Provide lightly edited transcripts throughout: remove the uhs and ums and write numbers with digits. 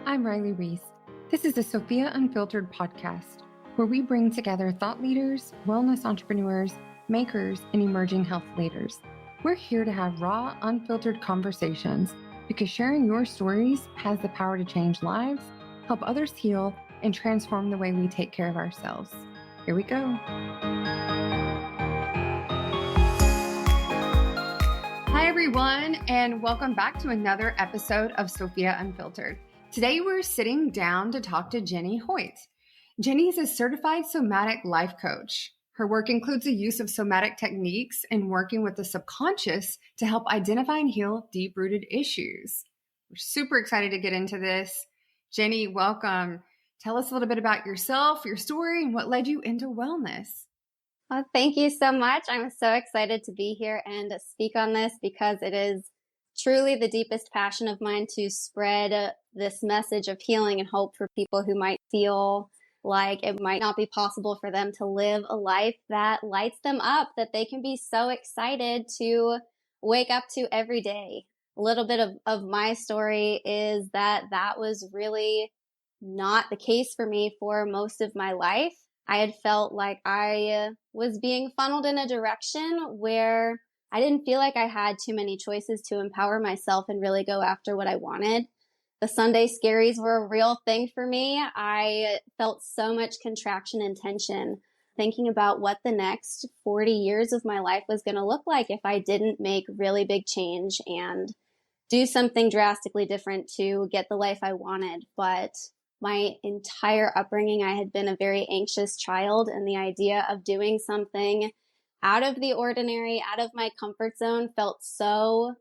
I'm Riley Reese. This is the Sophia Unfiltered podcast, where we bring together thought leaders, wellness entrepreneurs, makers, and emerging health leaders. We're here to have raw, unfiltered conversations because sharing your stories has the power to change lives, help others heal, and transform the way we take care of ourselves. Here we go. Hi, everyone, and welcome back to another episode of Sophia Unfiltered. Today, we're sitting down to talk to Ginny Hoyt. Ginny is a certified somatic life coach. Her work includes the use of somatic techniques and working with the subconscious to help identify and heal deep-rooted issues. We're super excited to get into this. Ginny, welcome. Tell us a little bit about yourself, your story, and what led you into wellness. Well, thank you so much. I'm so excited to be here and speak on this because it is truly the deepest passion of mine to spread this message of healing and hope for people who might feel like it might not be possible for them to live a life that lights them up, that they can be so excited to wake up to every day. A little bit of my story is that was really not the case for me for most of my life. I had felt like I was being funneled in a direction where I didn't feel like I had too many choices to empower myself and really go after what I wanted. The Sunday scaries were a real thing for me. I felt so much contraction and tension thinking about what the next 40 years of my life was going to look like if I didn't make really big change and do something drastically different to get the life I wanted. But my entire upbringing, I had been a very anxious child, and the idea of doing something out of the ordinary, out of my comfort zone felt so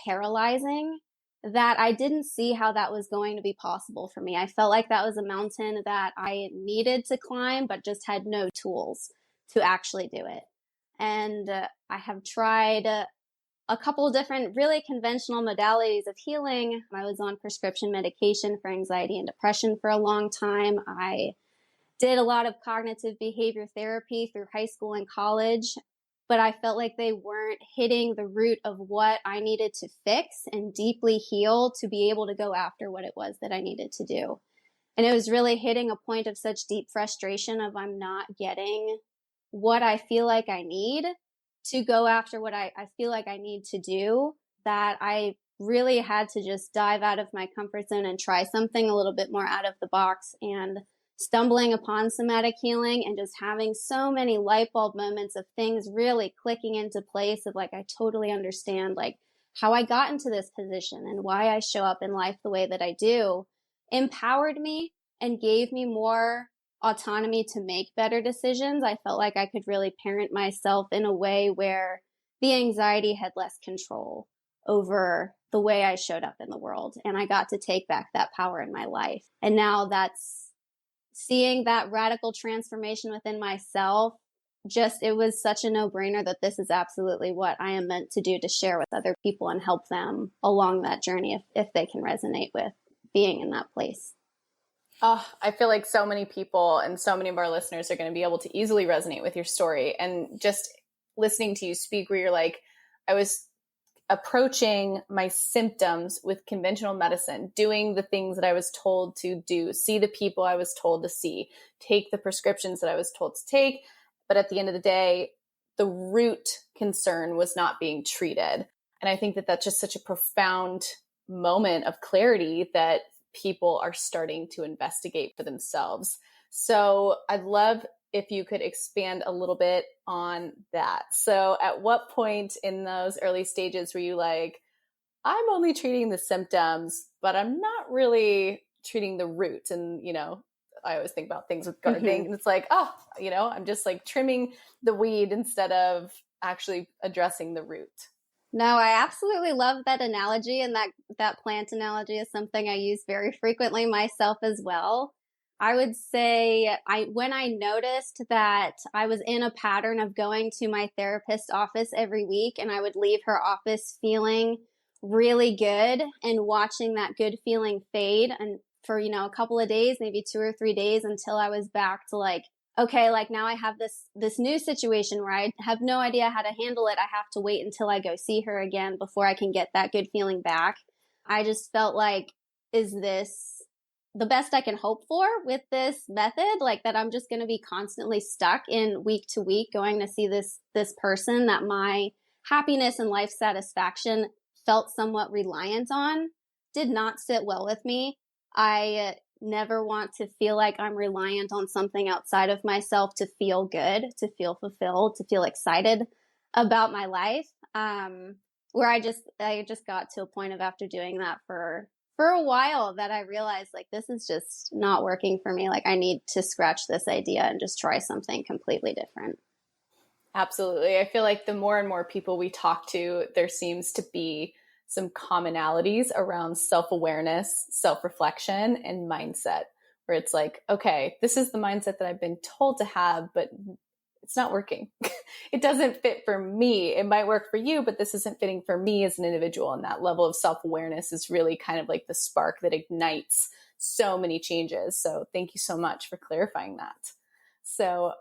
paralyzing that I didn't see how that was going to be possible for me. I felt like that was a mountain that I needed to climb, but just had no tools to actually do it. And I have tried a couple of different really conventional modalities of healing. I was on prescription medication for anxiety and depression for a long time. I did a lot of cognitive behavior therapy through high school and college, but I felt like they weren't hitting the root of what I needed to fix and deeply heal to be able to go after what it was that I needed to do. And it was really hitting a point of such deep frustration of I'm not getting what I feel like I need to go after what I feel like I need to do, that I really had to just dive out of my comfort zone and try something a little bit more out of the box. And stumbling upon somatic healing and just having so many light bulb moments of things really clicking into place of like, I totally understand like how I got into this position and why I show up in life the way that I do, empowered me and gave me more autonomy to make better decisions. I felt like I could really parent myself in a way where the anxiety had less control over the way I showed up in the world. And I got to take back that power in my life. And now that's seeing that radical transformation within myself. Just, it was such a no-brainer that this is absolutely what I am meant to do, to share with other people and help them along that journey if they can resonate with being in that place. Oh, I feel like so many people and so many of our listeners are going to be able to easily resonate with your story. And just listening to you speak where you're like, I was approaching my symptoms with conventional medicine, doing the things that I was told to do, see the people I was told to see, take the prescriptions that I was told to take. But at the end of the day, the root concern was not being treated. And I think that that's just such a profound moment of clarity that people are starting to investigate for themselves. So I'd love if you could expand a little bit on that. So at what point in those early stages were you like, I'm only treating the symptoms, but I'm not really treating the root? And, you know, I always think about things with gardening and it's like, oh, you know, I'm just like trimming the weed instead of actually addressing the root. No, I absolutely love that analogy, and that plant analogy is something I use very frequently myself as well. I would say when I noticed that I was in a pattern of going to my therapist's office every week and I would leave her office feeling really good and watching that good feeling fade and for, you know, a couple of days, maybe 2 or 3 days until I was back to like, okay, like now I have this new situation where I have no idea how to handle it. I have to wait until I go see her again before I can get that good feeling back. I just felt like, is this the best I can hope for with this method, like that I'm just going to be constantly stuck in week to week going to see this person that my happiness and life satisfaction felt somewhat reliant on, did not sit well with me. I never want to feel like I'm reliant on something outside of myself to feel good, to feel fulfilled, to feel excited about my life. Where I just got to a point of, after doing that for a while, that I realized, like, this is just not working for me. Like, I need to scratch this idea and just try something completely different. Absolutely. I feel like the more and more people we talk to, there seems to be some commonalities around self-awareness, self-reflection, and mindset, where it's like, okay, this is the mindset that I've been told to have, but it's not working. It doesn't fit for me. It might work for you, but this isn't fitting for me as an individual. And that level of self-awareness is really kind of like the spark that ignites so many changes. So thank you so much for clarifying that. So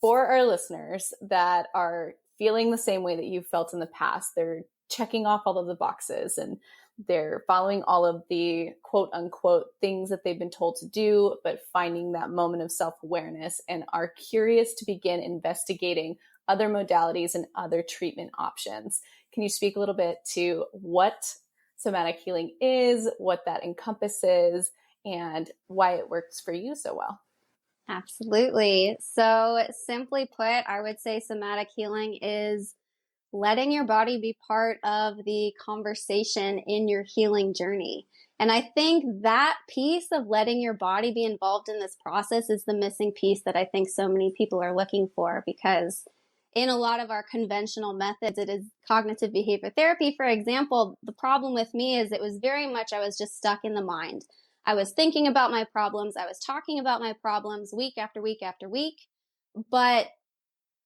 for our listeners that are feeling the same way that you've felt in the past, they're checking off all of the boxes and they're following all of the quote unquote things that they've been told to do, but finding that moment of self-awareness and are curious to begin investigating other modalities and other treatment options. Can you speak a little bit to what somatic healing is, what that encompasses, and why it works for you so well? Absolutely. So simply put, I would say somatic healing is letting your body be part of the conversation in your healing journey. And I think that piece of letting your body be involved in this process is the missing piece that I think so many people are looking for, because in a lot of our conventional methods, it is cognitive behavior therapy, for example. The problem with me is it was very much, I was just stuck in the mind. I was thinking about my problems. I was talking about my problems week after week after week. But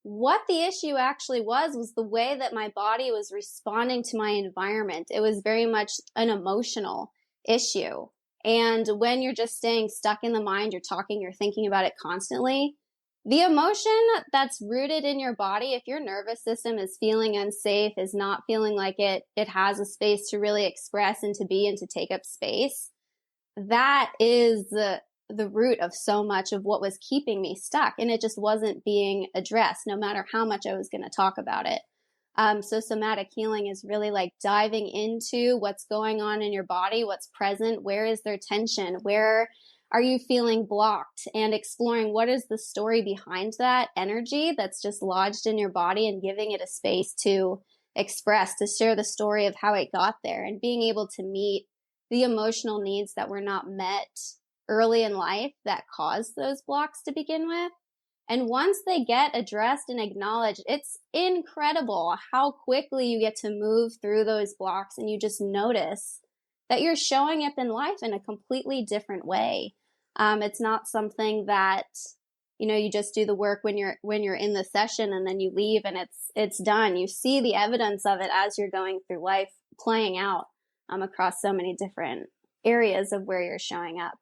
what the issue actually was the way that my body was responding to my environment. It was very much an emotional issue. And when you're just staying stuck in the mind, you're talking, you're thinking about it constantly, the emotion that's rooted in your body, if your nervous system is feeling unsafe, is not feeling like it has a space to really express and to be and to take up space, that is the root of so much of what was keeping me stuck. And it just wasn't being addressed, no matter how much I was going to talk about it. So somatic healing is really like diving into what's going on in your body, what's present, where is there tension, where are you feeling blocked, and exploring what is the story behind that energy that's just lodged in your body, and giving it a space to express, to share the story of how it got there, and being able to meet the emotional needs that were not met early in life that caused those blocks to begin with. And once they get addressed and acknowledged, it's incredible how quickly you get to move through those blocks, and you just notice that you're showing up in life in a completely different way. It's not something that, you just do the work when you're in the session and then you leave and it's done. You see the evidence of it as you're going through life playing out across so many different areas of where you're showing up.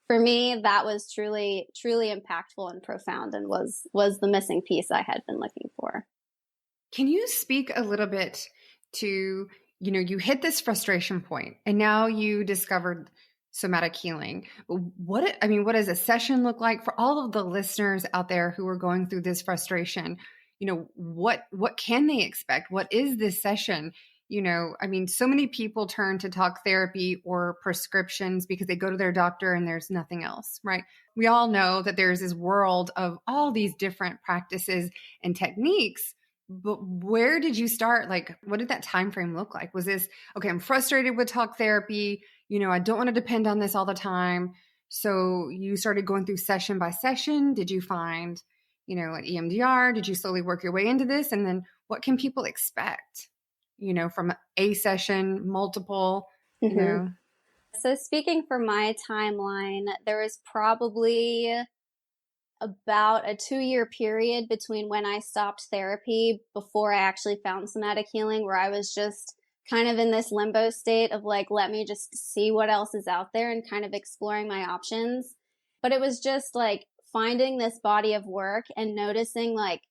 For me, that was truly, truly impactful and profound, and was the missing piece I had been looking for. Can you speak a little bit to, you hit this frustration point and now you discovered somatic healing. What does a session look like for all of the listeners out there who are going through this frustration? What can they expect? What is this session? So many people turn to talk therapy or prescriptions because they go to their doctor and there's nothing else, right? We all know that there's this world of all these different practices and techniques, but where did you start? Like, what did that time frame look like? Was this, okay, I'm frustrated with talk therapy. I don't want to depend on this all the time. So you started going through session by session. Did you find, like EMDR? Did you slowly work your way into this? And then what can people expect? From a session, multiple, So speaking for my timeline, there was probably about a 2-year period between when I stopped therapy before I actually found somatic healing, where I was just kind of in this limbo state of like, let me just see what else is out there and kind of exploring my options. But it was just like finding this body of work and noticing like,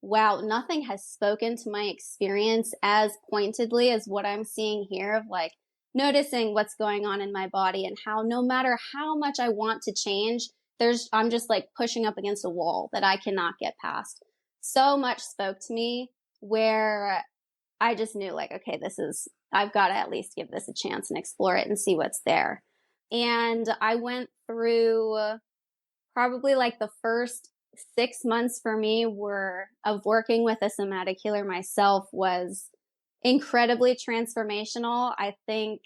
wow, nothing has spoken to my experience as pointedly as what I'm seeing here of like noticing what's going on in my body and how no matter how much I want to change, I'm just like pushing up against a wall that I cannot get past. So much spoke to me where I just knew like, okay, I've got to at least give this a chance and explore it and see what's there. And I went through probably like the first 6 months for me of working with a somatic healer myself was incredibly transformational. I think,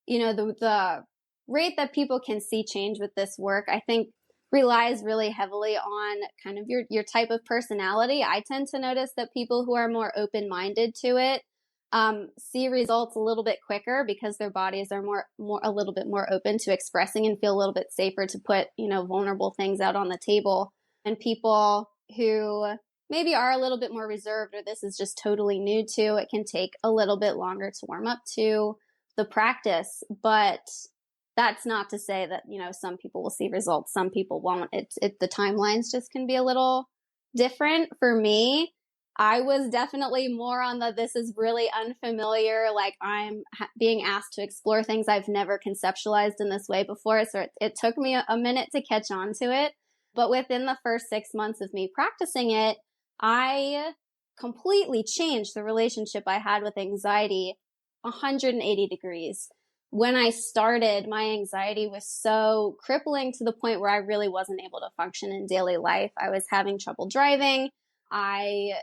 the rate that people can see change with this work, I think relies really heavily on kind of your type of personality. I tend to notice that people who are more open-minded to it see results a little bit quicker because their bodies are a little bit more open to expressing and feel a little bit safer to put, vulnerable things out on the table. And people who maybe are a little bit more reserved or this is just totally new to, it can take a little bit longer to warm up to the practice. But that's not to say that, some people will see results, some people won't. The timelines just can be a little different. For me, I was definitely more on this is really unfamiliar, like I'm being asked to explore things I've never conceptualized in this way before. So it took me a minute to catch on to it. But within the first 6 months of me practicing it, I completely changed the relationship I had with anxiety 180 degrees. When I started, my anxiety was so crippling to the point where I really wasn't able to function in daily life. I was having trouble driving. I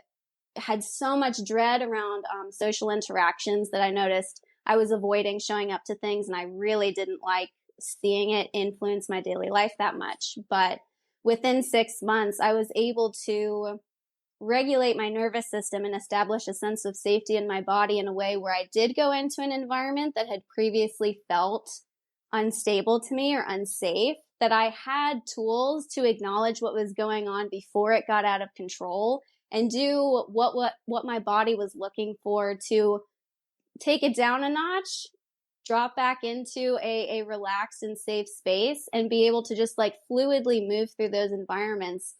had so much dread around social interactions that I noticed I was avoiding showing up to things, and I really didn't like seeing it influence my daily life that much. But within 6 months, I was able to regulate my nervous system and establish a sense of safety in my body in a way where I did go into an environment that had previously felt unstable to me or unsafe, that I had tools to acknowledge what was going on before it got out of control and do what my body was looking for to take it down a notch, drop back into a relaxed and safe space, and be able to just like fluidly move through those environments.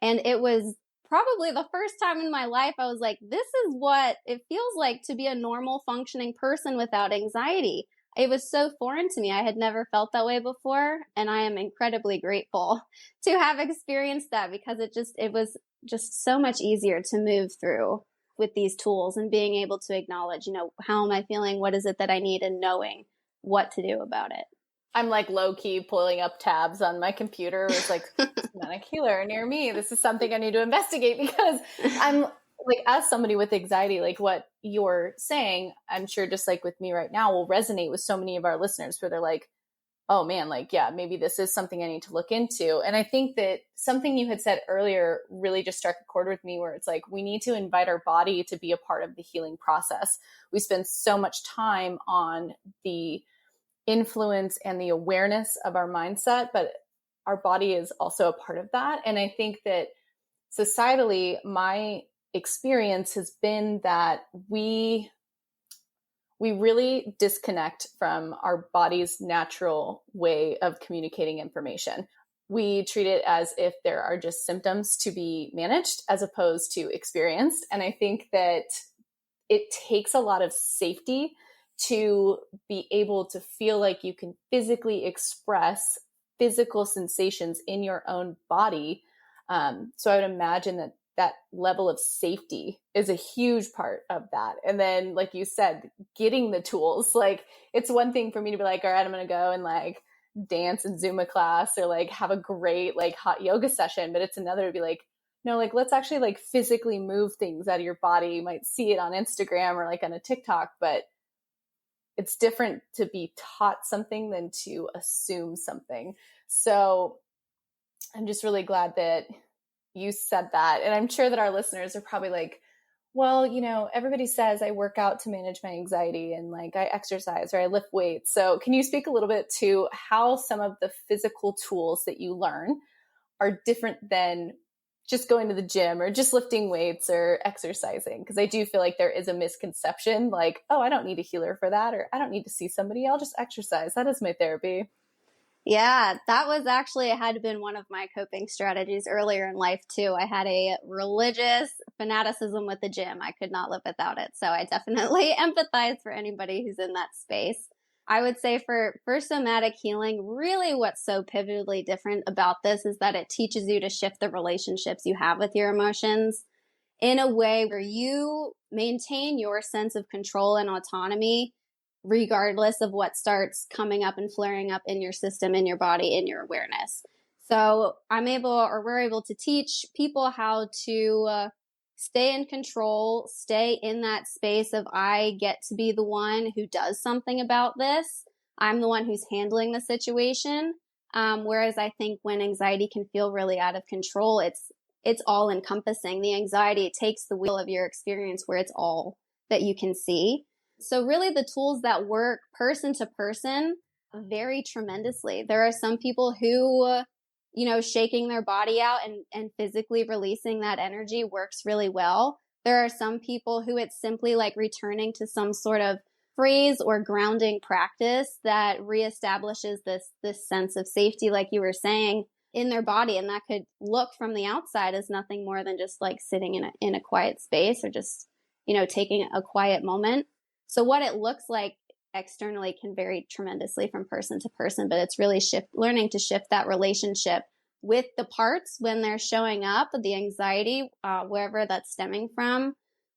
And it was probably the first time in my life I was like, this is what it feels like to be a normal functioning person without anxiety. It was so foreign to me. I had never felt that way before. And I am incredibly grateful to have experienced that because it was just so much easier to move through with these tools and being able to acknowledge, how am I feeling? What is it that I need? And knowing what to do about it. I'm like low key pulling up tabs on my computer. It's like somatic healer near me. This is something I need to investigate because I'm like, as somebody with anxiety, like what you're saying, I'm sure just like with me right now will resonate with so many of our listeners where they're like, oh man, like, yeah, maybe this is something I need to look into. And I think that something you had said earlier really just struck a chord with me where it's like, we need to invite our body to be a part of the healing process. We spend so much time on the influence and the awareness of our mindset, but our body is also a part of that. And I think that societally, my experience has been that we really disconnect from our body's natural way of communicating information. We treat it as if there are just symptoms to be managed as opposed to experienced. And I think that it takes a lot of safety to be able to feel like you can physically express physical sensations in your own body. So I would imagine that level of safety is a huge part of that. And then, like you said, getting the tools, like it's one thing for me to be like, all right, I'm going to go and like dance in Zumba class or like have a great like hot yoga session. But it's another to be like, no, like let's actually like physically move things out of your body. You might see it on Instagram or like on a TikTok, but it's different to be taught something than to assume something. So I'm just really glad that you said that. And I'm sure that our listeners are probably like, well, everybody says I work out to manage my anxiety and like I exercise or I lift weights. So can you speak a little bit to how some of the physical tools that you learn are different than just going to the gym or just lifting weights or exercising? Because I do feel like there is a misconception like, oh, I don't need a healer for that, or I don't need to see somebody. I'll just exercise. That is my therapy. Yeah, that was actually, it had been one of my coping strategies earlier in life too. I had a religious fanaticism with the gym. I could not live without it. So I definitely empathize for anybody who's in that space. I would say for somatic healing, really what's so pivotally different about this is that it teaches you to shift the relationships you have with your emotions in a way where you maintain your sense of control and autonomy, regardless of what starts coming up and flaring up in your system, in your body, in your awareness. So we're able to teach people how to stay in control, stay in that space of I get to be the one who does something about this. I'm the one who's handling the situation. Whereas I think when anxiety can feel really out of control, it's all encompassing. The anxiety takes the wheel of your experience where it's all that you can see. So really the tools that work person to person vary tremendously. There are some people who, shaking their body out and physically releasing that energy works really well. There are some people who it's simply like returning to some sort of phrase or grounding practice that reestablishes this sense of safety, like you were saying, in their body. And that could look from the outside as nothing more than just like sitting in a quiet space or just, taking a quiet moment. So what it looks like externally can vary tremendously from person to person, but it's really learning to shift that relationship with the parts when they're showing up, the anxiety, wherever that's stemming from.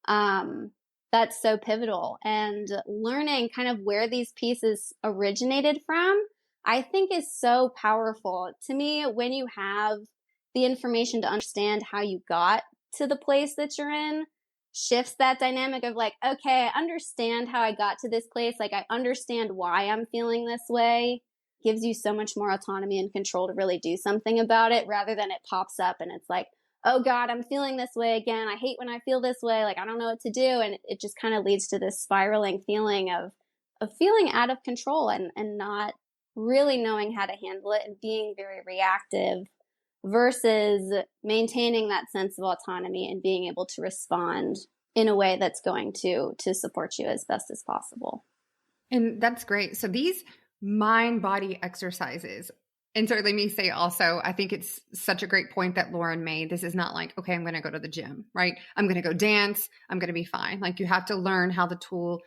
That's so pivotal. And learning kind of where these pieces originated from, I think is so powerful. To me, when you have the information to understand how you got to the place that you're in, shifts that dynamic of like, okay, I understand how I got to this place. Like, I understand why I'm feeling this way. Gives you so much more autonomy and control to really do something about it, rather than it pops up and it's like, oh God, I'm feeling this way again. I hate when I feel this way. Like, I don't know what to do. And it just kind of leads to this spiraling feeling of feeling out of control and not really knowing how to handle it and being very reactive, versus maintaining that sense of autonomy and being able to respond in a way that's going to support you as best as possible. And that's great. So these mind-body exercises, and so let me say also, I think it's such a great point that Lauren made. This is not like, okay, I'm going to go to the gym, right? I'm going to go dance. I'm going to be fine. Like, you have to learn how the tool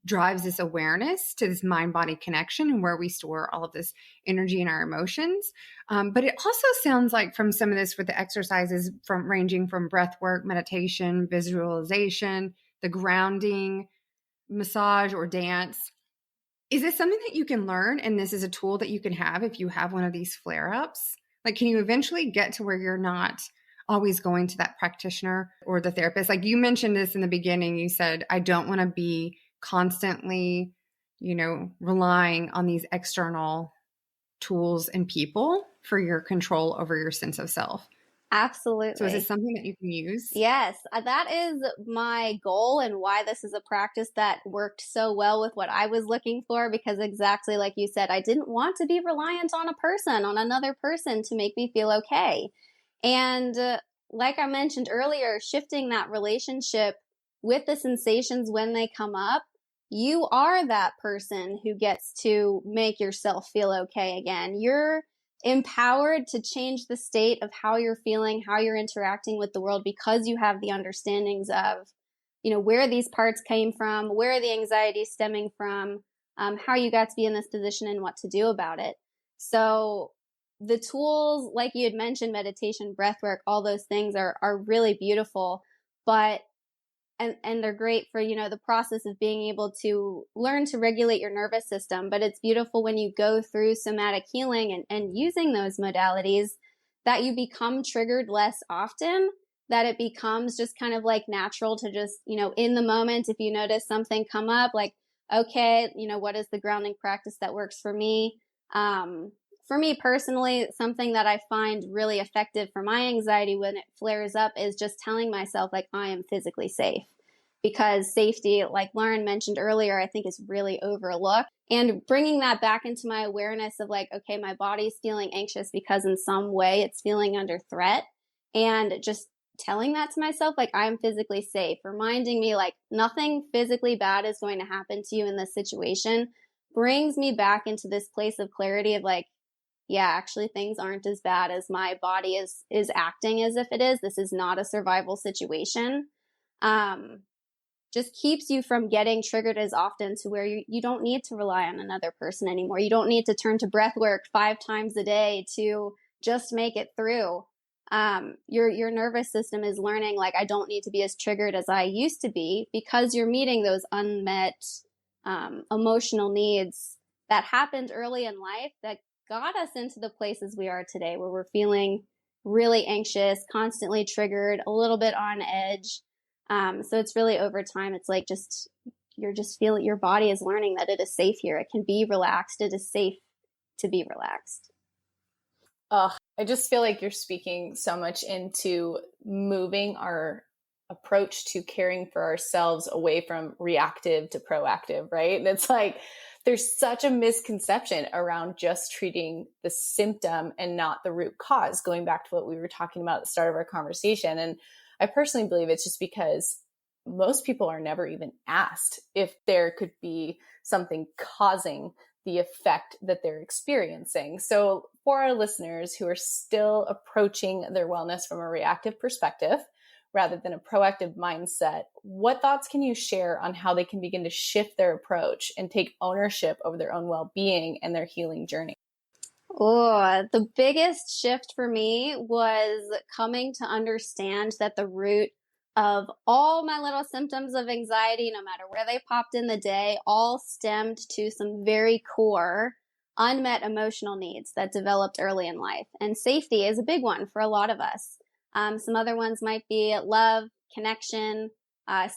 drives this awareness to this mind-body connection and where we store all of this energy and our emotions. But it also sounds like from some of this with the exercises ranging from breath work, meditation, visualization, the grounding, massage, or dance. Is this something that you can learn? And this is a tool that you can have if you have one of these flare-ups? Like, can you eventually get to where you're not always going to that practitioner or the therapist? Like, you mentioned this in the beginning. You said, I don't want to be constantly, relying on these external tools and people for your control over your sense of self. Absolutely. So is this something that you can use? Yes, that is my goal and why this is a practice that worked so well with what I was looking for, because exactly like you said, I didn't want to be reliant on another person to make me feel okay. And like I mentioned earlier, shifting that relationship with the sensations when they come up, you are that person who gets to make yourself feel okay again. You're empowered to change the state of how you're feeling, how you're interacting with the world, because you have the understandings of, where these parts came from, where the anxiety is stemming from, how you got to be in this position and what to do about it. So the tools, like you had mentioned, meditation, breath work, all those things are really beautiful, but and they're great for, the process of being able to learn to regulate your nervous system. But it's beautiful when you go through somatic healing and using those modalities, that you become triggered less often, that it becomes just kind of like natural to just, in the moment, if you notice something come up, like, okay, what is the grounding practice that works for me? For me personally, something that I find really effective for my anxiety when it flares up is just telling myself, like, I am physically safe. Because safety, like Lauren mentioned earlier, I think is really overlooked. And bringing that back into my awareness of like, okay, my body's feeling anxious because in some way it's feeling under threat. And just telling that to myself, like, I'm physically safe, reminding me like nothing physically bad is going to happen to you in this situation, brings me back into this place of clarity of like, yeah, actually things aren't as bad as my body is acting as if it is. This is not a survival situation. just keeps you from getting triggered as often to where you don't need to rely on another person anymore. You don't need to turn to breath work 5 times a day to just make it through. Your nervous system is learning, like, I don't need to be as triggered as I used to be, because you're meeting those unmet emotional needs that happened early in life that got us into the places we are today, where we're feeling really anxious, constantly triggered, a little bit on edge. So it's really over time, it's like you're just feeling, your body is learning that it is safe here. It can be relaxed. It is safe to be relaxed. I just feel like you're speaking so much into moving our approach to caring for ourselves away from reactive to proactive, right? And it's like, there's such a misconception around just treating the symptom and not the root cause, going back to what we were talking about at the start of our conversation. And I personally believe it's just because most people are never even asked if there could be something causing the effect that they're experiencing. So for our listeners who are still approaching their wellness from a reactive perspective rather than a proactive mindset, what thoughts can you share on how they can begin to shift their approach and take ownership over their own well-being and their healing journey? Oh, the biggest shift for me was coming to understand that the root of all my little symptoms of anxiety, no matter where they popped in the day, all stemmed to some very core unmet emotional needs that developed early in life. And safety is a big one for a lot of us. Some other ones might be love, connection,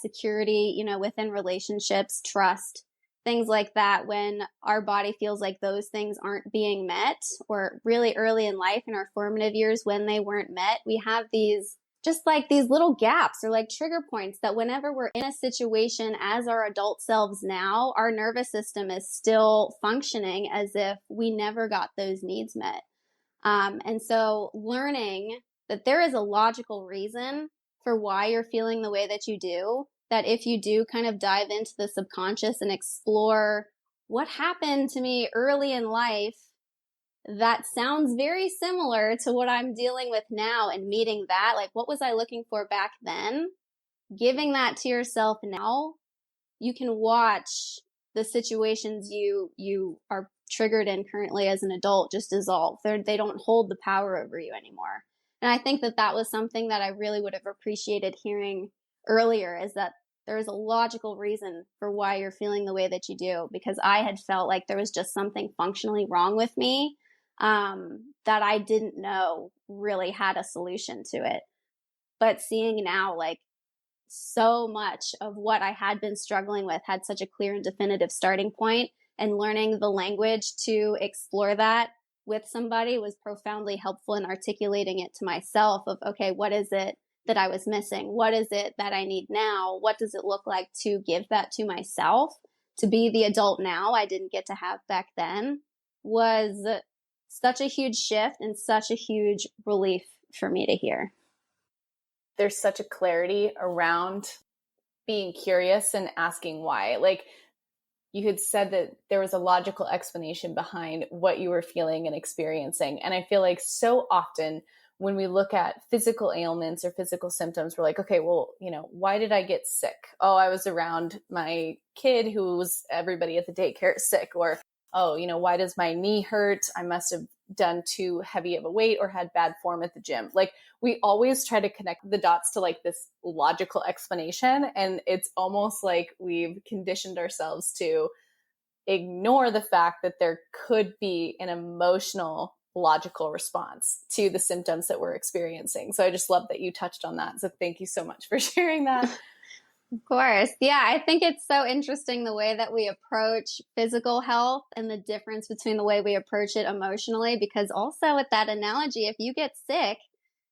security, within relationships, trust, things like that. When our body feels like those things aren't being met, or really early in life in our formative years when they weren't met, we have these little gaps or like trigger points that whenever we're in a situation as our adult selves now, our nervous system is still functioning as if we never got those needs met. And so learning that there is a logical reason for why you're feeling the way that you do, that if you do kind of dive into the subconscious and explore what happened to me early in life that sounds very similar to what I'm dealing with now, and meeting that, like, what was I looking for back then? Giving that to yourself now, you can watch the situations you are triggered in currently as an adult just dissolve. They don't hold the power over you anymore. And I think that was something that I really would have appreciated hearing earlier, is that there is a logical reason for why you're feeling the way that you do, because I had felt like there was just something functionally wrong with me that I didn't know really had a solution to it. But seeing now, like, so much of what I had been struggling with had such a clear and definitive starting point, and learning the language to explore that with somebody was profoundly helpful in articulating it to myself of, okay, what is it that I was missing? What is it that I need now? What does it look like to give that to myself, to be the adult now I didn't get to have back then? Was such a huge shift and such a huge relief for me to hear. There's such a clarity around being curious and asking why. Like, you had said that there was a logical explanation behind what you were feeling and experiencing. And I feel like so often when we look at physical ailments or physical symptoms, we're like, okay, well, why did I get sick? Oh, I was around my kid who was, everybody at the daycare is sick. Or, oh, why does my knee hurt? I must have done too heavy of a weight or had bad form at the gym. Like, we always try to connect the dots to like this logical explanation. And it's almost like we've conditioned ourselves to ignore the fact that there could be an emotional, logical response to the symptoms that we're experiencing. So I just love that you touched on that. So thank you so much for sharing that. Of course. Yeah, I think it's so interesting the way that we approach physical health and the difference between the way we approach it emotionally, because also with that analogy, if you get sick,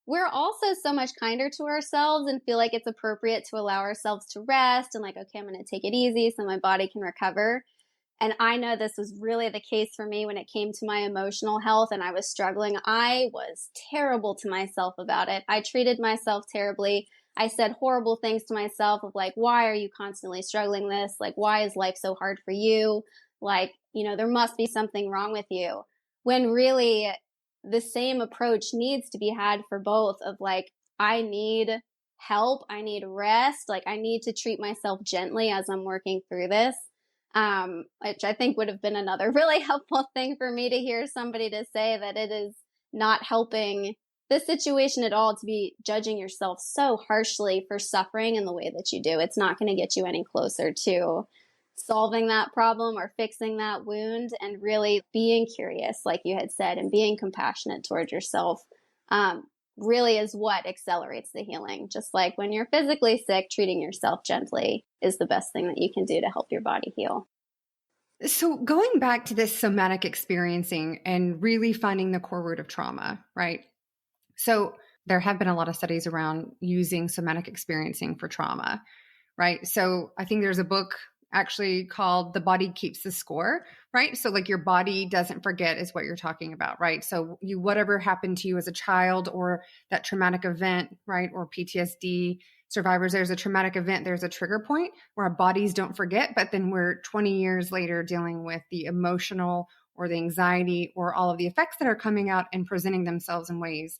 we're also so much kinder to ourselves and feel like it's appropriate to allow ourselves to rest and like, okay, I'm going to take it easy so my body can recover. And I know this was really the case for me when it came to my emotional health and I was struggling. I was terrible to myself about it. I treated myself terribly. I said horrible things to myself of like, why are you constantly struggling this? Like, why is life so hard for you? Like, there must be something wrong with you. When really the same approach needs to be had for both, of like, I need help. I need rest. Like, I need to treat myself gently as I'm working through this. Which I think would have been another really helpful thing for me to hear somebody to say, that it is not helping the situation at all to be judging yourself so harshly for suffering in the way that you do. It's not going to get you any closer to solving that problem or fixing that wound, and really being curious, like you had said, and being compassionate towards yourself really is what accelerates the healing. Just like when you're physically sick, treating yourself gently is the best thing that you can do to help your body heal. So going back to this somatic experiencing and really finding the core root of trauma, right? So there have been a lot of studies around using somatic experiencing for trauma, right? So I think there's a book actually called The Body Keeps the Score, right? So like your body doesn't forget is what you're talking about, right? So whatever happened to you as a child, or that traumatic event, right? Or PTSD survivors, there's a traumatic event, there's a trigger point where our bodies don't forget, but then we're 20 years later dealing with the emotional or the anxiety or all of the effects that are coming out and presenting themselves in ways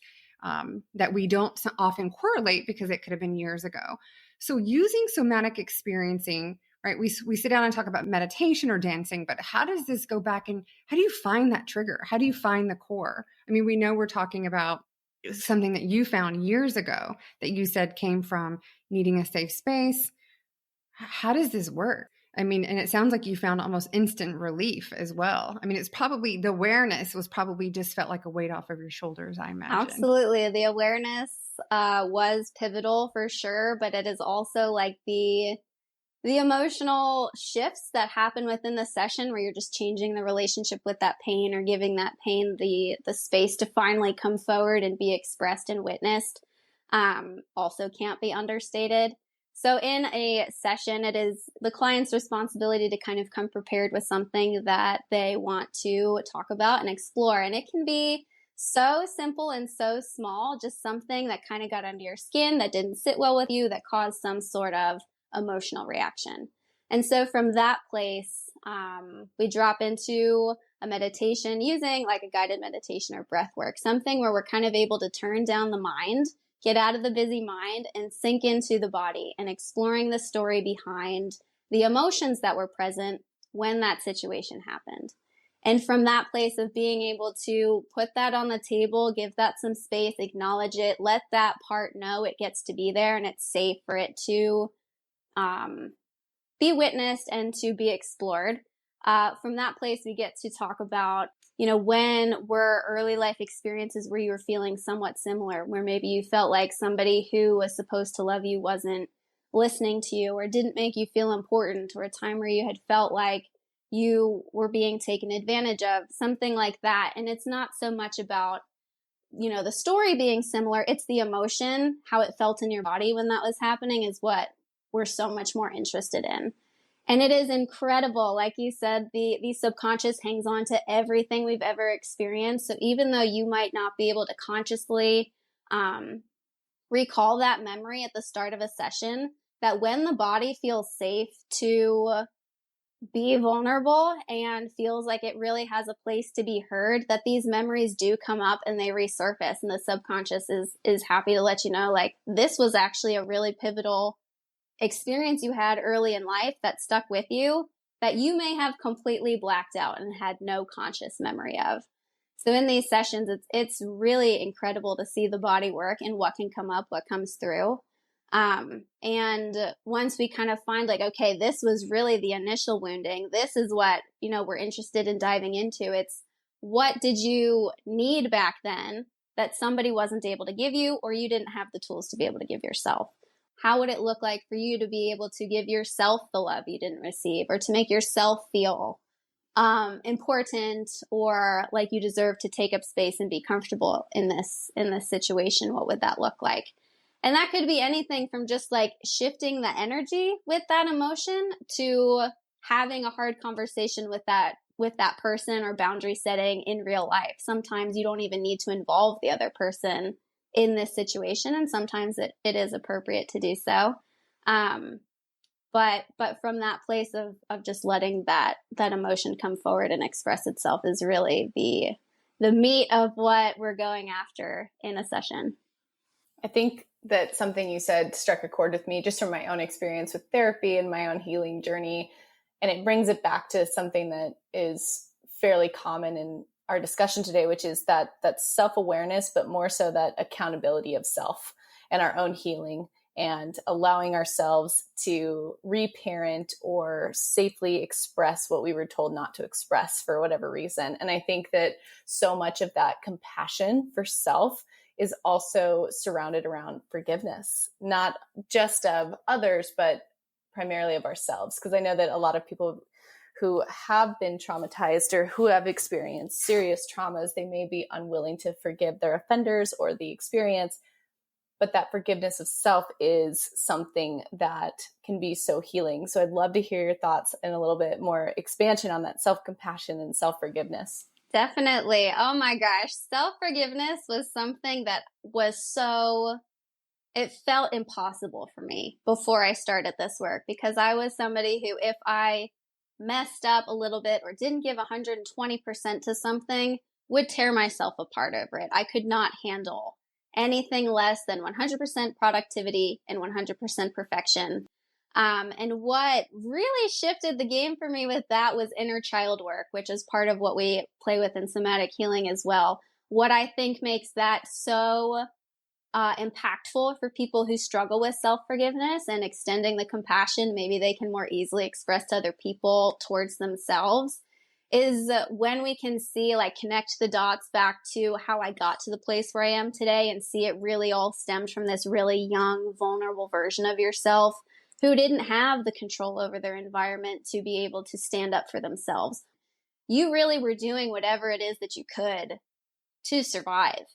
that we don't often correlate because it could have been years ago. So using somatic experiencing, right? We sit down and talk about meditation or dancing, but how does this go back, and how do you find that trigger? How do you find the core? I mean, we know we're talking about something that you found years ago that you said came from needing a safe space. How does this work? I mean, and it sounds like you found almost instant relief as well. I mean, it's probably, the awareness was probably just felt like a weight off of your shoulders, I imagine. Absolutely. The awareness was pivotal for sure, but it is also like the emotional shifts that happen within the session, where you're just changing the relationship with that pain, or giving that pain the space to finally come forward and be expressed and witnessed, also can't be understated. So in a session, it is the client's responsibility to kind of come prepared with something that they want to talk about and explore. And it can be so simple and so small, just something that kind of got under your skin, that didn't sit well with you, that caused some sort of emotional reaction. And so from that place, we drop into a meditation using like a guided meditation or breath work, something where we're kind of able to turn down the mind, get out of the busy mind, and sink into the body, and exploring the story behind the emotions that were present when that situation happened. And from that place of being able to put that on the table, give that some space, acknowledge it, let that part know it gets to be there and it's safe for it to be witnessed and to be explored. From that place, we get to talk about, when were early life experiences where you were feeling somewhat similar, where maybe you felt like somebody who was supposed to love you wasn't listening to you, or didn't make you feel important, or a time where you had felt like you were being taken advantage of, something like that. And it's not so much about, the story being similar, it's the emotion, how it felt in your body when that was happening, is what we're so much more interested in. And it is incredible. Like you said, the subconscious hangs on to everything we've ever experienced. So even though you might not be able to consciously recall that memory at the start of a session, that when the body feels safe to be vulnerable and feels like it really has a place to be heard, that these memories do come up and they resurface, and the subconscious is happy to let you know, like, this was actually a really pivotal experience you had early in life that stuck with you, that you may have completely blacked out and had no conscious memory of. So in these sessions, it's really incredible to see the body work and what can come up, what comes through. And once we kind of find like, okay, this was really the initial wounding, this is what, we're interested in diving into. It's, what did you need back then that somebody wasn't able to give you, or you didn't have the tools to be able to give yourself? How would it look like for you to be able to give yourself the love you didn't receive, or to make yourself feel important, or like you deserve to take up space and be comfortable in this situation? What would that look like? And that could be anything from just like shifting the energy with that emotion, to having a hard conversation with that person, or boundary setting in real life. Sometimes you don't even need to involve the other person in this situation, and sometimes it is appropriate to do so. But from that place of just letting that emotion come forward and express itself is really the meat of what we're going after in a session. I think that something you said struck a chord with me just from my own experience with therapy and my own healing journey. And it brings it back to something that is fairly common in our discussion today, which is that self-awareness, but more so that accountability of self and our own healing, and allowing ourselves to reparent or safely express what we were told not to express for whatever reason. And I think that so much of that compassion for self is also surrounded around forgiveness, not just of others, but primarily of ourselves. Because I know that a lot of people who have been traumatized or who have experienced serious traumas, they may be unwilling to forgive their offenders or the experience. But that forgiveness of self is something that can be so healing. So I'd love to hear your thoughts and a little bit more expansion on that self-compassion and self-forgiveness. Definitely. Oh my gosh. Self-forgiveness was something that it felt impossible for me before I started this work, because I was somebody who, if I messed up a little bit or didn't give 120% to something, would tear myself apart over it. I could not handle anything less than 100% productivity and 100% perfection. And what really shifted the game for me with that was inner child work, which is part of what we play with in somatic healing as well. What I think makes that so impactful for people who struggle with self-forgiveness and extending the compassion maybe they can more easily express to other people towards themselves is when we can see, like, connect the dots back to how I got to the place where I am today, and see it really all stemmed from this really young, vulnerable version of yourself who didn't have the control over their environment to be able to stand up for themselves. You really were doing whatever it is that you could to survive.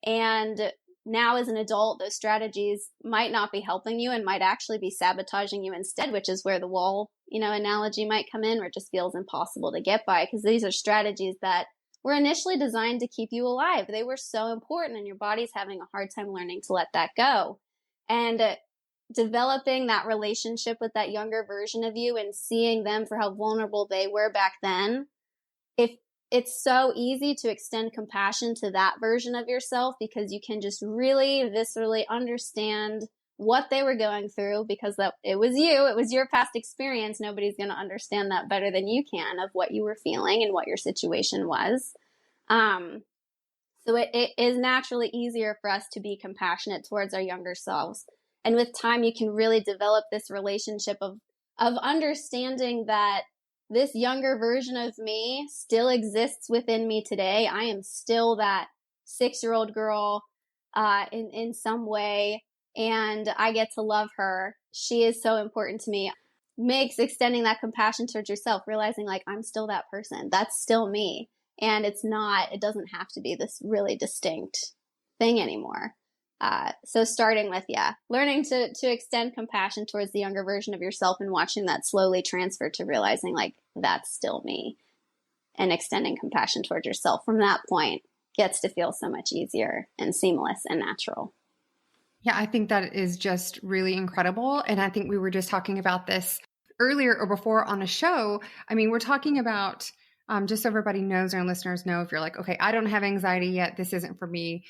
And now as an adult, those strategies might not be helping you and might actually be sabotaging you instead, which is where the wall, analogy might come in, where it just feels impossible to get by, because these are strategies that were initially designed to keep you alive. They were so important, and your body's having a hard time learning to let that go. And developing that relationship with that younger version of you and seeing them for how vulnerable they were back then, if it's so easy to extend compassion to that version of yourself, because you can just really viscerally understand what they were going through, because it was your past experience. Nobody's going to understand that better than you can, of what you were feeling and what your situation was. So it is naturally easier for us to be compassionate towards our younger selves. And with time, you can really develop this relationship of understanding that this younger version of me still exists within me today. I am still that 6-year-old girl in some way, and I get to love her. She is so important to me. Makes extending that compassion towards yourself, realizing, like, I'm still that person. That's still me. And it doesn't have to be this really distinct thing anymore. So starting with, learning to extend compassion towards the younger version of yourself, and watching that slowly transfer to realizing, like, that's still me, and extending compassion towards yourself from that point gets to feel so much easier and seamless and natural. Yeah, I think that is just really incredible. And I think we were just talking about this earlier or before on a show. I mean, we're talking about, just so everybody knows, our listeners know, if you're like, okay, I don't have anxiety yet, this isn't for me,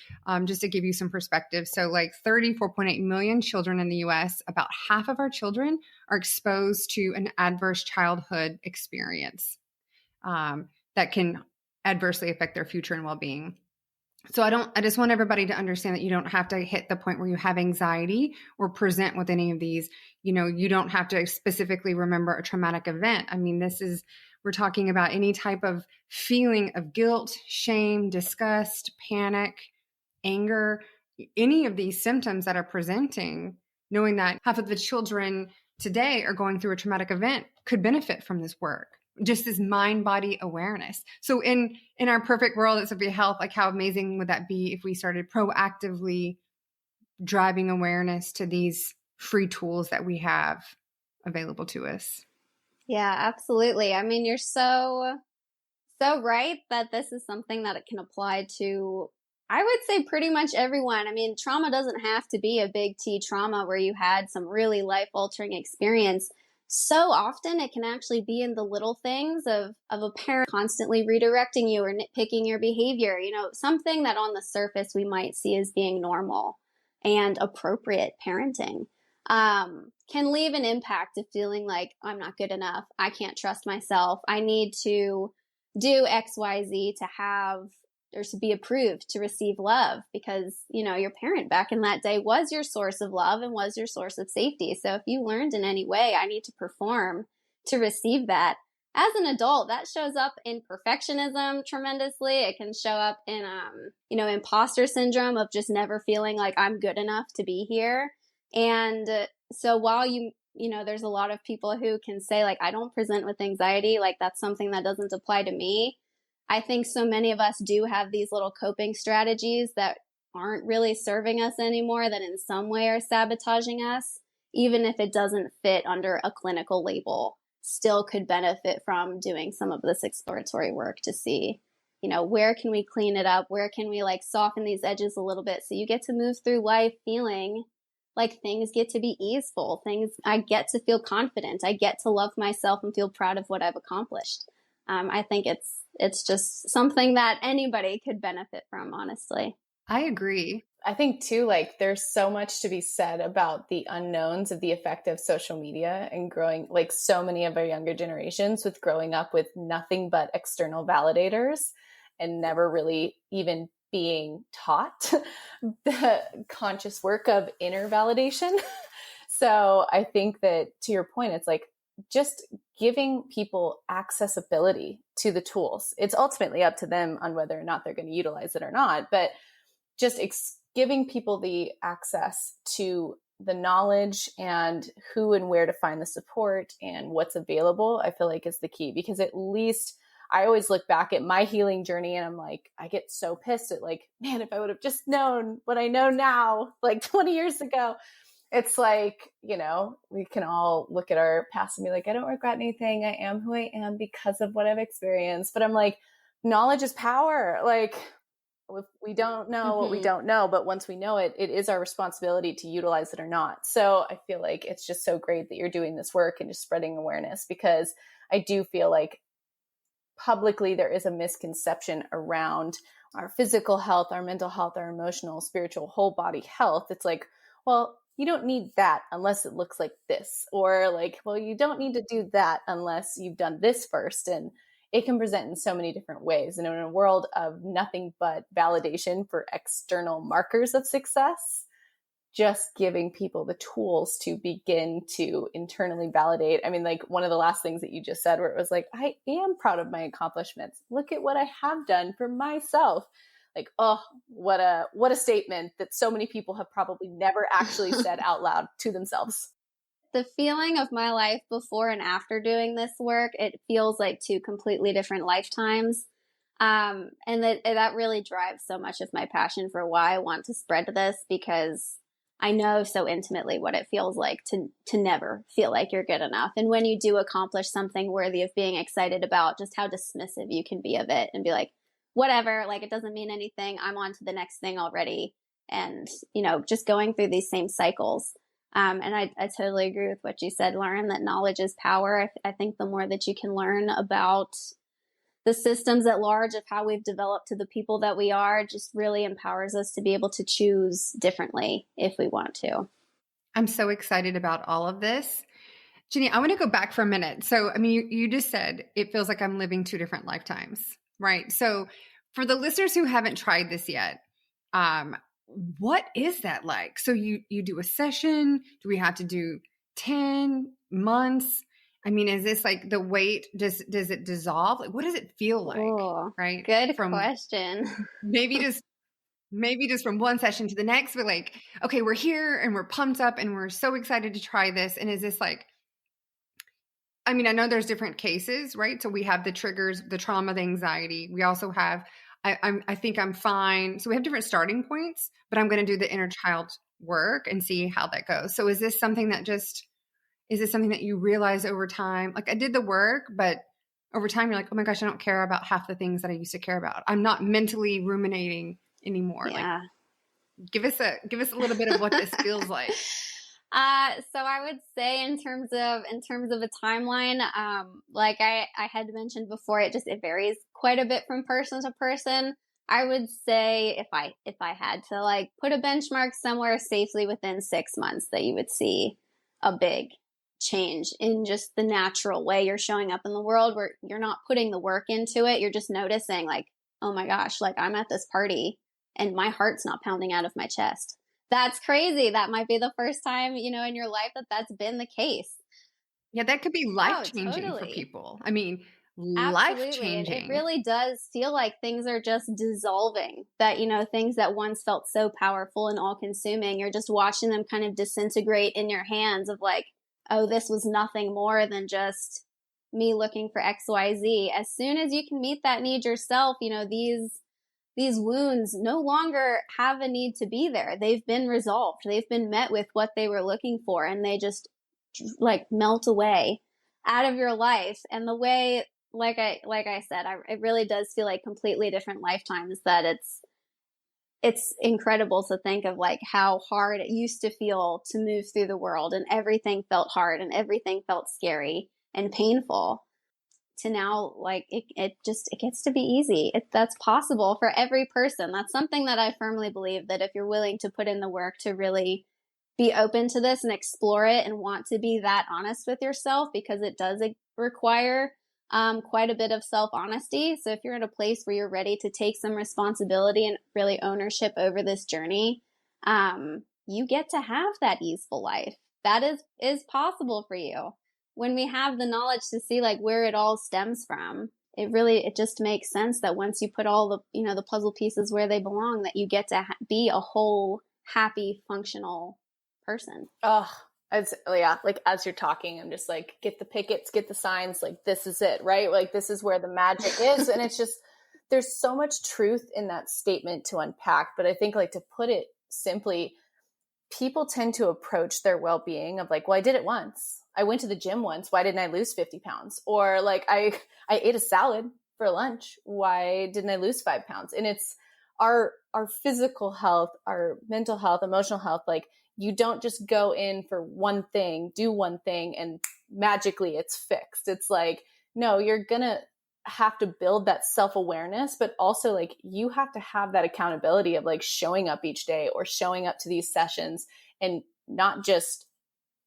just to give you some perspective. So like 34.8 million children in the US, about half of our children are exposed to an adverse childhood experience that can adversely affect their future and well-being. So I just want everybody to understand that you don't have to hit the point where you have anxiety or present with any of these. You don't have to specifically remember a traumatic event. I mean, we're talking about any type of feeling of guilt, shame, disgust, panic, anger, any of these symptoms that are presenting, knowing that half of the children today are going through a traumatic event could benefit from this work. Just this mind-body awareness. So in our perfect world at Sophia Health, like, how amazing would that be if we started proactively driving awareness to these free tools that we have available to us? Yeah, absolutely. I mean, you're so right that this is something that it can apply to, I would say, pretty much everyone. I mean, trauma doesn't have to be a big T trauma where you had some really life-altering experience. So often it can actually be in the little things of a parent constantly redirecting you or nitpicking your behavior, something that on the surface we might see as being normal. and appropriate parenting can leave an impact of feeling like I'm not good enough. I can't trust myself. I need to do XYZ to have or to be approved to receive love because, your parent back in that day was your source of love and was your source of safety. So if you learned in any way, I need to perform to receive that. As an adult, that shows up in perfectionism tremendously. It can show up in, imposter syndrome of just never feeling like I'm good enough to be here. And so while there's a lot of people who can say like, I don't present with anxiety, like that's something that doesn't apply to me. I think so many of us do have these little coping strategies that aren't really serving us anymore, that in some way are sabotaging us, even if it doesn't fit under a clinical label, still could benefit from doing some of this exploratory work to see, where can we clean it up? Where can we like soften these edges a little bit so you get to move through life feeling like things get to be easeful, I get to feel confident. I get to love myself and feel proud of what I've accomplished. I think it's just something that anybody could benefit from, honestly. I agree. I think too, like there's so much to be said about the unknowns of the effect of social media and growing, like so many of our younger generations with growing up with nothing but external validators and never really even being taught the conscious work of inner validation. So I think that to your point, it's like just giving people accessibility to the tools. It's ultimately up to them on whether or not they're going to utilize it or not, but just giving people the access to the knowledge and who and where to find the support and what's available, I feel like is the key. Because at least I always look back at my healing journey and I'm like, I get so pissed at like, man, if I would have just known what I know now, like 20 years ago. It's like, we can all look at our past and be like, I don't regret anything. I am who I am because of what I've experienced. But I'm like, knowledge is power. Like, if we don't know what we don't know, but once we know it, it is our responsibility to utilize it or not. So I feel like it's just so great that you're doing this work and just spreading awareness, because I do feel like publicly there is a misconception around our physical health, our mental health, our emotional, spiritual, whole body health. It's like, well, you don't need that unless it looks like this, or like, well, you don't need to do that unless you've done this first. And it can present in so many different ways. And in a world of nothing but validation for external markers of success, just giving people the tools to begin to internally validate. I mean, like one of the last things that you just said, where it was like, I am proud of my accomplishments. Look at what I have done for myself. Like, oh, what a statement that so many people have probably never actually said out loud to themselves. The feeling of my life before and after doing this work, it feels like two completely different lifetimes. And that really drives so much of my passion for why I want to spread this, because I know so intimately what it feels like to never feel like you're good enough. And when you do accomplish something worthy of being excited about, just how dismissive you can be of it and be like, whatever, like it doesn't mean anything. I'm on to the next thing already. And, just going through these same cycles. And I totally agree with what you said, Lauren, that knowledge is power. I think the more that you can learn about the systems at large of how we've developed to the people that we are, just really empowers us to be able to choose differently if we want to. I'm so excited about all of this. Ginny, I want to go back for a minute. So, I mean, you just said it feels like I'm living two different lifetimes, right? So for the listeners who haven't tried this yet, what is that like? So you do a session? Do we have to do 10 months? I mean, is this like the weight, does it dissolve? Like, what does it feel like? Ooh, right? Good question. maybe just from one session to the next, but like, okay, we're here and we're pumped up and we're so excited to try this. And is this like, I mean, I know there's different cases, right? So we have the triggers, the trauma, the anxiety. We also have, I think I'm fine. So we have different starting points, but I'm going to do the inner child work and see how that goes. So is this something that you realize over time? Like I did the work, but over time you're like, oh my gosh, I don't care about half the things that I used to care about. I'm not mentally ruminating anymore. Yeah. Like give us a little bit of what this feels like. So I would say in terms of a timeline, like I had mentioned before, it varies quite a bit from person to person. I would say if I had to like put a benchmark somewhere, safely within 6 months, that you would see a big change in just the natural way you're showing up in the world, where you're not putting the work into it. You're just noticing like, oh my gosh, like I'm at this party and my heart's not pounding out of my chest. That's crazy. That might be the first time, in your life that that's been the case. Yeah, that could be life Oh, changing for totally. people. I mean, life Absolutely. It changing. really does feel like things are just dissolving. That, things that once felt so powerful and all consuming, you're just watching them kind of disintegrate in your hands of like, oh, this was nothing more than just me looking for XYZ. As soon as you can meet that need yourself, these wounds no longer have a need to be there. They've been resolved. They've been met with what they were looking for, and they just like melt away out of your life. And the way, like I said, it really does feel like completely different lifetimes. That it's incredible to think of like how hard it used to feel to move through the world, and everything felt hard and everything felt scary and painful, to now like it gets to be easy. That's possible for every person. That's something that I firmly believe, that if you're willing to put in the work to really be open to this and explore it and want to be that honest with yourself, because it does require quite a bit of self-honesty. So if you're in a place where you're ready to take some responsibility and really ownership over this journey, you get to have that easeful life. That is possible for you. When we have the knowledge to see like where it all stems from, it just makes sense that once you put all the, the puzzle pieces where they belong, that you get to be a whole, happy, functional person. Oh, yeah. Like as you're talking, I'm just like, get the pickets, get the signs. Like, this is it, right? Like, this is where the magic is. And it's just, there's so much truth in that statement to unpack. But I think, like, to put it simply, people tend to approach their well-being of like, well, I did it once. I went to the gym once. Why didn't I lose 50 pounds? Or like, I ate a salad for lunch. Why didn't I lose 5 pounds? And it's our physical health, our mental health, emotional health. Like, you don't just go in for one thing, do one thing, and magically it's fixed. It's like, no, you're going to have to build that self-awareness, but also like you have to have that accountability of like showing up each day or showing up to these sessions, and not just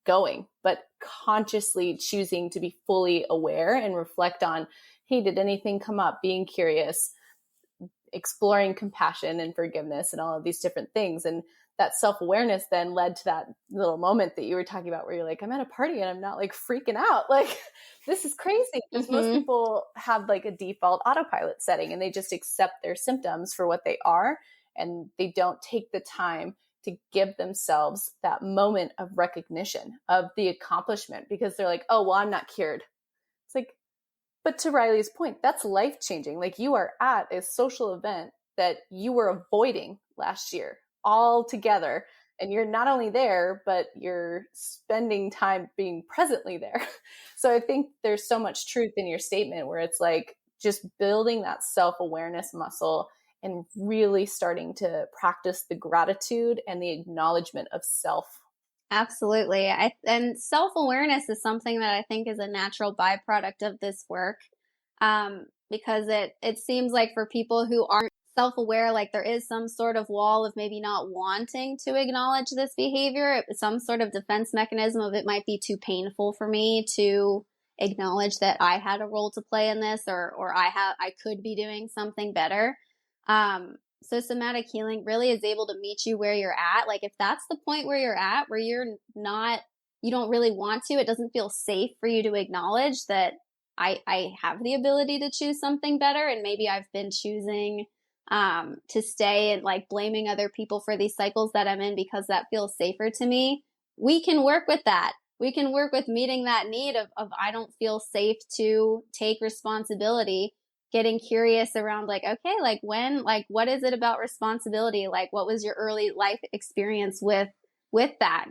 going, but consciously choosing to be fully aware and reflect on, hey, did anything come up? Being curious, exploring compassion and forgiveness and all of these different things. And that self-awareness then led to that little moment that you were talking about where you're like, I'm at a party and I'm not like freaking out. Like, this is crazy. Because most people have like a default autopilot setting and they just accept their symptoms for what they are. And they don't take the time to give themselves that moment of recognition of the accomplishment, because they're like, oh, well, I'm not cured. It's like, but to Riley's point, that's life-changing. Like, you are at a social event that you were avoiding last year all together. And you're not only there, but you're spending time being presently there. So I think there's so much truth in your statement where it's like just building that self-awareness muscle and really starting to practice the gratitude and the acknowledgement of self. Absolutely. And self-awareness is something that I think is a natural byproduct of this work, because it seems like for people who aren't self-aware, like there is some sort of wall of maybe not wanting to acknowledge this behavior, some sort of defense mechanism of it might be too painful for me to acknowledge that I had a role to play in this, or I could be doing something better. So somatic healing really is able to meet you where you're at. Like, if that's the point where you're at, where you don't really want to, it doesn't feel safe for you to acknowledge that I have the ability to choose something better. And maybe I've been choosing to stay and like blaming other people for these cycles that I'm in because that feels safer to me. We can work with that. We can work with meeting that need of I don't feel safe to take responsibility, getting curious around like, okay, like what is it about responsibility? Like, what was your early life experience with that?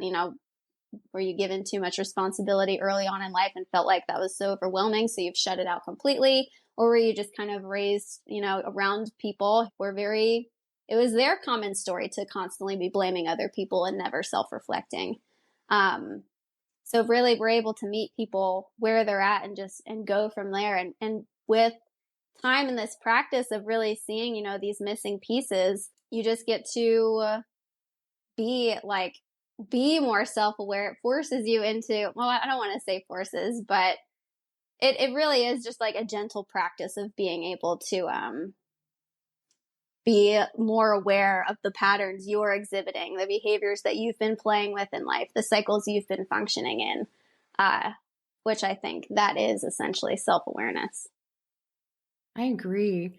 Were you given too much responsibility early on in life and felt like that was so overwhelming, so you've shut it out completely? Or were you just kind of raised, around people who it was their common story to constantly be blaming other people and never self-reflecting. So really we're able to meet people where they're at and go from there. And with time in this practice of really seeing, these missing pieces, you just get to be more self-aware. It forces you into, well, I don't want to say forces, but it really is just like a gentle practice of being able to be more aware of the patterns you're exhibiting, the behaviors that you've been playing with in life, the cycles you've been functioning in, which I think that is essentially self-awareness. I agree.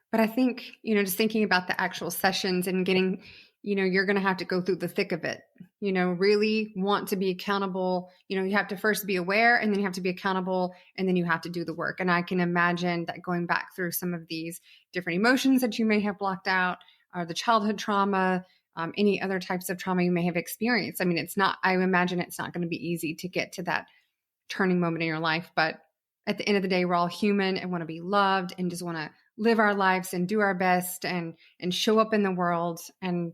But I think, just thinking about the actual sessions and getting, you're going to have to go through the thick of it, really want to be accountable. You have to first be aware, and then you have to be accountable, and then you have to do the work. And I can imagine that going back through some of these different emotions that you may have blocked out, or the childhood trauma, any other types of trauma you may have experienced. I mean, I imagine it's not going to be easy to get to that turning moment in your life, but at the end of the day, we're all human and want to be loved and just want to live our lives and do our best and show up in the world. And,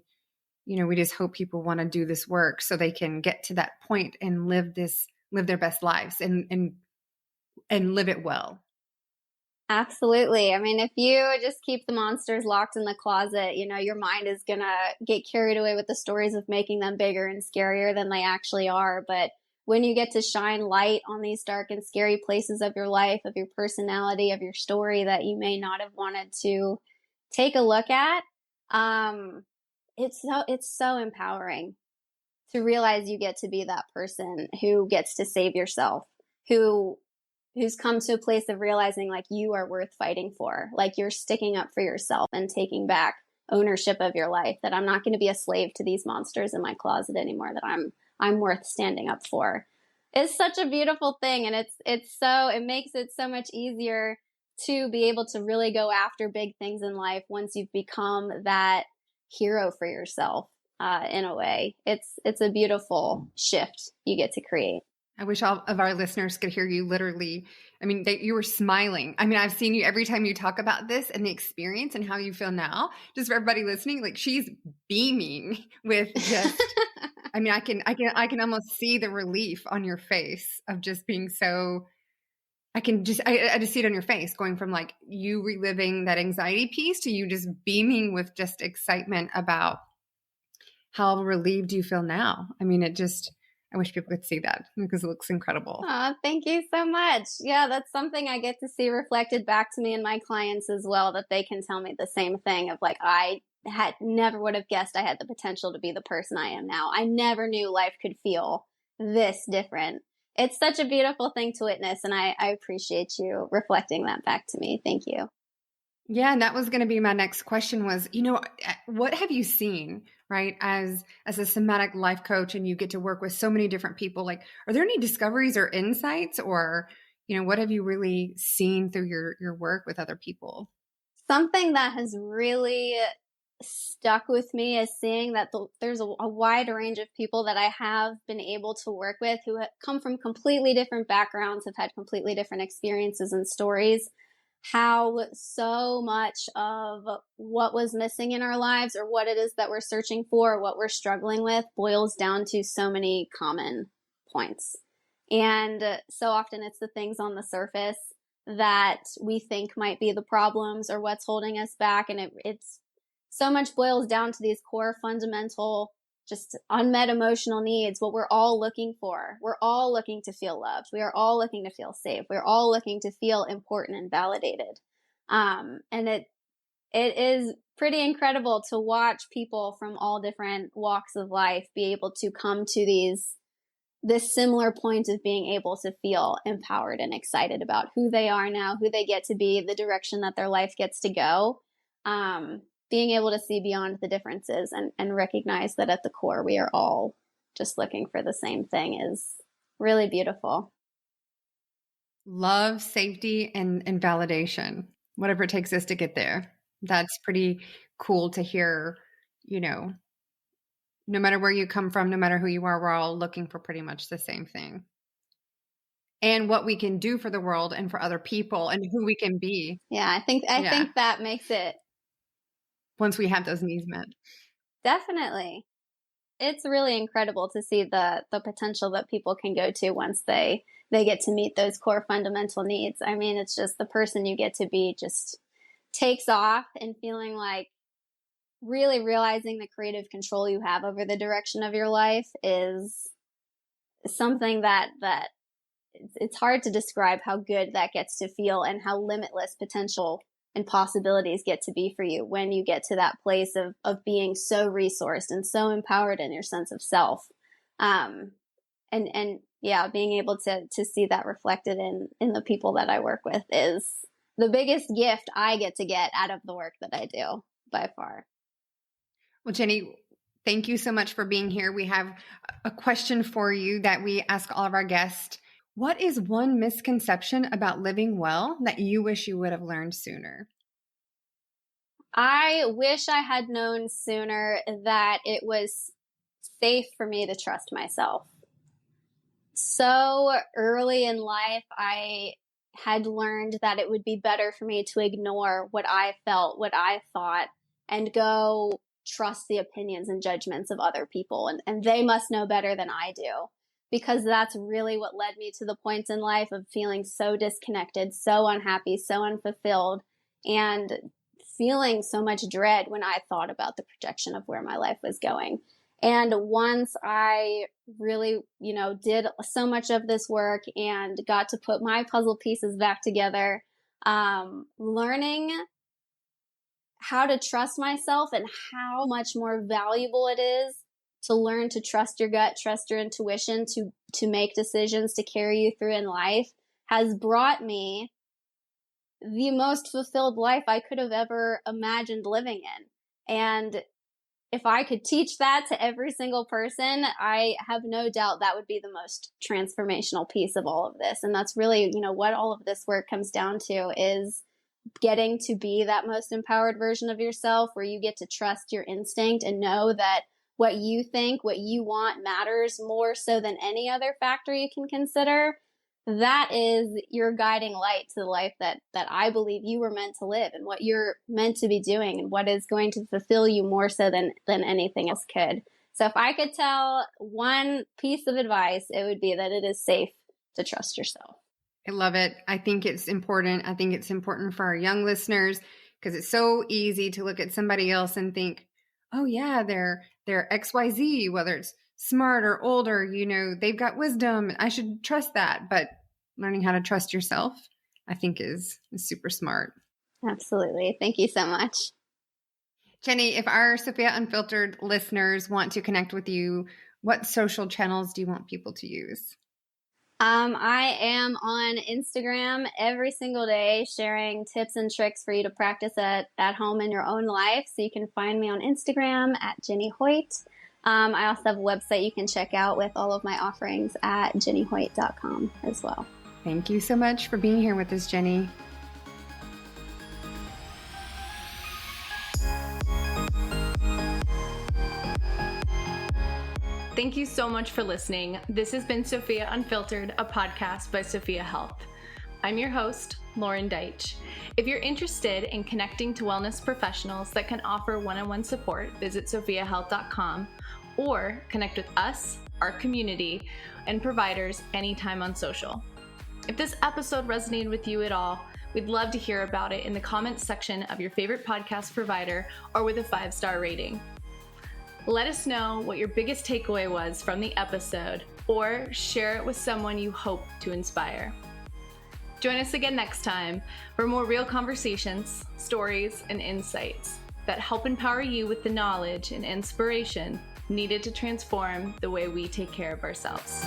we just hope people want to do this work so they can get to that point and live their best lives and live it well. Absolutely. I mean, if you just keep the monsters locked in the closet, your mind is going to get carried away with the stories of making them bigger and scarier than they actually are. But when you get to shine light on these dark and scary places of your life, of your personality, of your story that you may not have wanted to take a look at, it's so empowering to realize you get to be that person who gets to save yourself, who's come to a place of realizing like you are worth fighting for, like you're sticking up for yourself and taking back ownership of your life, that I'm not going to be a slave to these monsters in my closet anymore, that I'm worth standing up for. It's such a beautiful thing. And it makes it so much easier to be able to really go after big things in life once you've become that hero for yourself, in a way. It's a beautiful shift you get to create. I wish all of our listeners could hear you literally. I mean, you were smiling. I mean, I've seen you every time you talk about this and the experience and how you feel now. Just for everybody listening, like she's beaming with just, I mean, I can almost see the relief on your face of just being so, I just see it on your face, going from like you reliving that anxiety piece to you just beaming with just excitement about how relieved you feel now. I mean, I wish people could see that because it looks incredible. Oh, thank you so much. Yeah, that's something I get to see reflected back to me and my clients as well, that they can tell me the same thing of like, I never would have guessed I had the potential to be the person I am now. I never knew life could feel this different. It's such a beautiful thing to witness, and I appreciate you reflecting that back to me. Thank you. Yeah, and that was going to be my next question was, what have you seen, right, as a somatic life coach, and you get to work with so many different people? Like, are there any discoveries or insights, or, what have you really seen through your work with other people? Something that has really stuck with me is seeing that there's a wide range of people that I have been able to work with who come from completely different backgrounds, have had completely different experiences and stories, how so much of what was missing in our lives, or what it is that we're searching for, what we're struggling with, boils down to so many common points. And so often it's the things on the surface that we think might be the problems or what's holding us back. And it's so much boils down to these core fundamental, just unmet emotional needs, what we're all looking for. We're all looking to feel loved. We are all looking to feel safe. We're all looking to feel important and validated. And it is pretty incredible to watch people from all different walks of life be able to come to this similar point of being able to feel empowered and excited about who they are now, who they get to be, the direction that their life gets to go. Being able to see beyond the differences and recognize that at the core, we are all just looking for the same thing is really beautiful. Love, safety, and validation, whatever it takes us to get there. That's pretty cool to hear, no matter where you come from, no matter who you are, we're all looking for pretty much the same thing. And what we can do for the world and for other people and who we can be. Yeah, I think that makes it. Once we have those needs met. Definitely. It's really incredible to see the potential that people can go to once they they get to meet those core fundamental needs. I mean, it's just the person you get to be just takes off, and feeling like really realizing the creative control you have over the direction of your life is something that it's hard to describe how good that gets to feel, and how limitless potential and possibilities get to be for you when you get to that place of being so resourced and so empowered in your sense of self. And yeah, being able to see that reflected in the people that I work with is the biggest gift I get out of the work that I do by far. Well, Ginny, thank you so much for being here. We have a question for you that we ask all of our guests. What is one misconception about living well that you wish you would have learned sooner? I wish I had known sooner that it was safe for me to trust myself. So early in life, I had learned that it would be better for me to ignore what I felt, what I thought, and go trust the opinions and judgments of other people. And they must know better than I do, because that's really what led me to the points in life of feeling so disconnected, so unhappy, so unfulfilled, and feeling so much dread when I thought about the projection of where my life was going. And once I really, did so much of this work and got to put my puzzle pieces back together, learning how to trust myself and how much more valuable it is to learn to trust your gut, trust your intuition to make decisions to carry you through in life has brought me the most fulfilled life I could have ever imagined living in. And if I could teach that to every single person, I have no doubt that would be the most transformational piece of all of this. And that's really, what all of this work comes down to, is getting to be that most empowered version of yourself, where you get to trust your instinct and know that what you think, what you want matters more so than any other factor you can consider. That is your guiding light to the life that I believe you were meant to live, and what you're meant to be doing, and what is going to fulfill you more so than anything else could. So if I could tell one piece of advice, it would be that it is safe to trust yourself. I love it. I think it's important. I think it's important for our young listeners, because it's so easy to look at somebody else and think, oh yeah, they're XYZ, whether it's smart or older, they've got wisdom. I should trust that. But learning how to trust yourself, I think is super smart. Absolutely. Thank you so much. Ginny, if our Sophia Unfiltered listeners want to connect with you, what social channels do you want people to use? I am on Instagram every single day, sharing tips and tricks for you to practice at home in your own life. So you can find me on Instagram at Ginny Hoyt. I also have a website you can check out with all of my offerings at ginnyhoyt.com as well. Thank you so much for being here with us, Ginny. Thank you so much for listening. This has been Sophia Unfiltered, a podcast by Sophia Health. I'm your host, Lauren Deitch. If you're interested in connecting to wellness professionals that can offer one-on-one support, visit sophiahealth.com or connect with us, our community, and providers anytime on social. If this episode resonated with you at all, we'd love to hear about it in the comments section of your favorite podcast provider or with a 5-star rating. Let us know what your biggest takeaway was from the episode, or share it with someone you hope to inspire. Join us again next time for more real conversations, stories, and insights that help empower you with the knowledge and inspiration needed to transform the way we take care of ourselves.